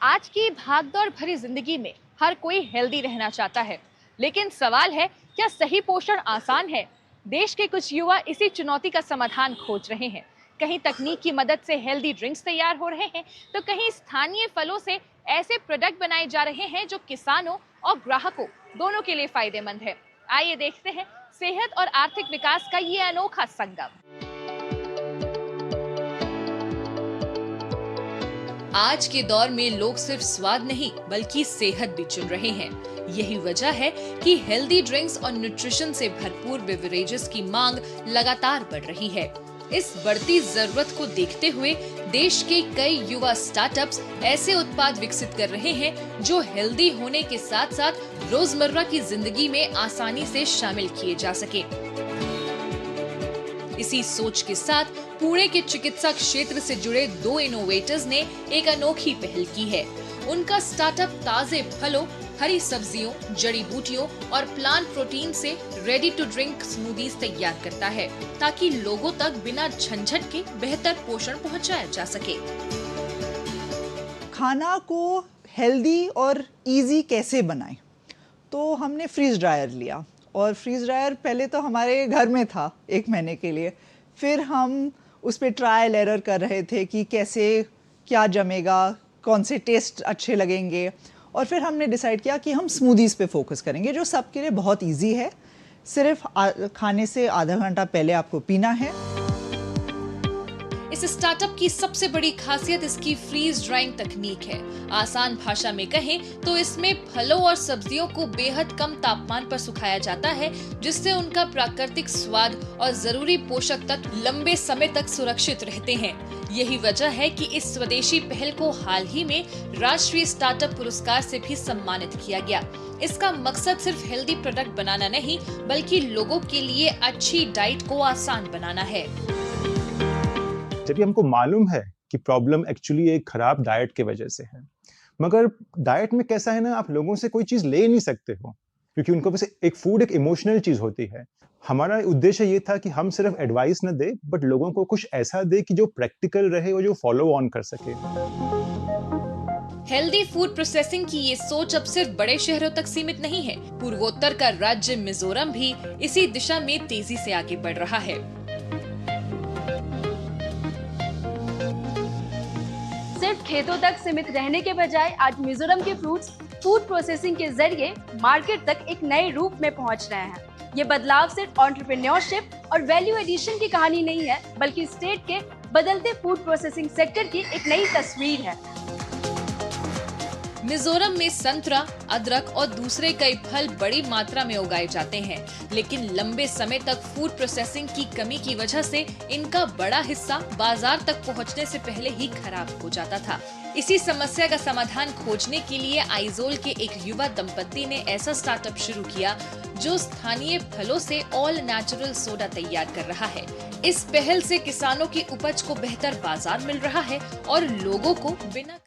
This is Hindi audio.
आज की भागदौड़ भरी जिंदगी में हर कोई हेल्दी रहना चाहता है, लेकिन सवाल है, क्या सही पोषण आसान है? देश के कुछ युवा इसी चुनौती का समाधान खोज रहे हैं। कहीं तकनीक की मदद से हेल्दी ड्रिंक्स तैयार हो रहे हैं, तो कहीं स्थानीय फलों से ऐसे प्रोडक्ट बनाए जा रहे हैं जो किसानों और ग्राहकों दोनों के लिए फायदेमंद है। आइए देखते हैं सेहत और आर्थिक विकास का ये अनोखा संगम। आज के दौर में लोग सिर्फ स्वाद नहीं बल्कि सेहत भी चुन रहे हैं। यही वजह है कि हेल्दी ड्रिंक्स और न्यूट्रिशन से भरपूर बेवरेजेस की मांग लगातार बढ़ रही है। इस बढ़ती जरूरत को देखते हुए देश के कई युवा स्टार्टअप्स ऐसे उत्पाद विकसित कर रहे हैं जो हेल्दी होने के साथ साथ रोजमर्रा की जिंदगी में आसानी से शामिल किए जा सके। इसी सोच के साथ पुणे के चिकित्सा क्षेत्र से जुड़े दो इनोवेटर्स ने एक अनोखी पहल की है। उनका स्टार्टअप ताजे फलों, हरी सब्जियों, जड़ी बूटियों और प्लांट प्रोटीन से रेडी टू ड्रिंक स्मूदीज तैयार करता है, ताकि लोगों तक बिना झंझट के बेहतर पोषण पहुंचाया जा सके। खाना को हेल्दी और इजी कैसे बनाएं? तो हमने फ्रीज ड्रायर लिया और फ्रीज ड्रायर पहले तो हमारे घर में था 1 महीने के लिए। फिर हम उस पर ट्रायल एरर कर रहे थे कि कैसे क्या जमेगा, कौन से टेस्ट अच्छे लगेंगे, और फिर हमने डिसाइड किया कि हम स्मूदीज़ पे फोकस करेंगे जो सबके लिए बहुत इजी है। सिर्फ खाने से आधा घंटा पहले आपको पीना है। इस स्टार्टअप की सबसे बड़ी खासियत इसकी फ्रीज ड्राइंग तकनीक है। आसान भाषा में कहें तो इसमें फलों और सब्जियों को बेहद कम तापमान पर सुखाया जाता है, जिससे उनका प्राकृतिक स्वाद और जरूरी पोषक तत्व लंबे समय तक सुरक्षित रहते हैं। यही वजह है कि इस स्वदेशी पहल को हाल ही में राष्ट्रीय स्टार्टअप पुरस्कार से भी सम्मानित किया गया। इसका मकसद सिर्फ हेल्दी प्रोडक्ट बनाना नहीं, बल्कि लोगों के लिए अच्छी डाइट को आसान बनाना है। जबकि हमको मालूम है कि प्रॉब्लम एक्चुअली एक खराब डाइट के वजह से है, मगर डाइट में कैसा है ना, आप लोगों से कोई चीज ले नहीं सकते हो, क्योंकि उनको बस एक फूड एक इमोशनल चीज होती है। हमारा उद्देश्य ये था कि हम सिर्फ एडवाइस न दे, बट लोगों को कुछ ऐसा दे कि जो प्रैक्टिकल रहे और जो फॉलो ऑन कर सके। हेल्दी फूड प्रोसेसिंग की ये सोच अब सिर्फ बड़े शहरों तक सीमित नहीं है। पूर्वोत्तर का राज्य मिजोरम भी इसी दिशा में तेजी से आगे बढ़ रहा है। सिर्फ खेतों तक सीमित रहने के बजाय आज मिजोरम के फ्रूट्स फूड प्रोसेसिंग के जरिए मार्केट तक एक नए रूप में पहुंच रहे हैं। ये बदलाव सिर्फ एंटरप्रेन्योरशिप और वैल्यू एडिशन की कहानी नहीं है, बल्कि स्टेट के बदलते फूड प्रोसेसिंग सेक्टर की एक नई तस्वीर है। मिजोरम में संतरा, अदरक और दूसरे कई फल बड़ी मात्रा में उगाए जाते हैं, लेकिन लंबे समय तक फूड प्रोसेसिंग की कमी की वजह से इनका बड़ा हिस्सा बाजार तक पहुंचने से पहले ही खराब हो जाता था। इसी समस्या का समाधान खोजने के लिए आइजोल के एक युवा दंपत्ति ने ऐसा स्टार्टअप शुरू किया जो स्थानीय फलों से ऑल नेचुरल सोडा तैयार कर रहा है। इस पहल से किसानों की उपज को बेहतर बाजार मिल रहा है और लोगों को बिना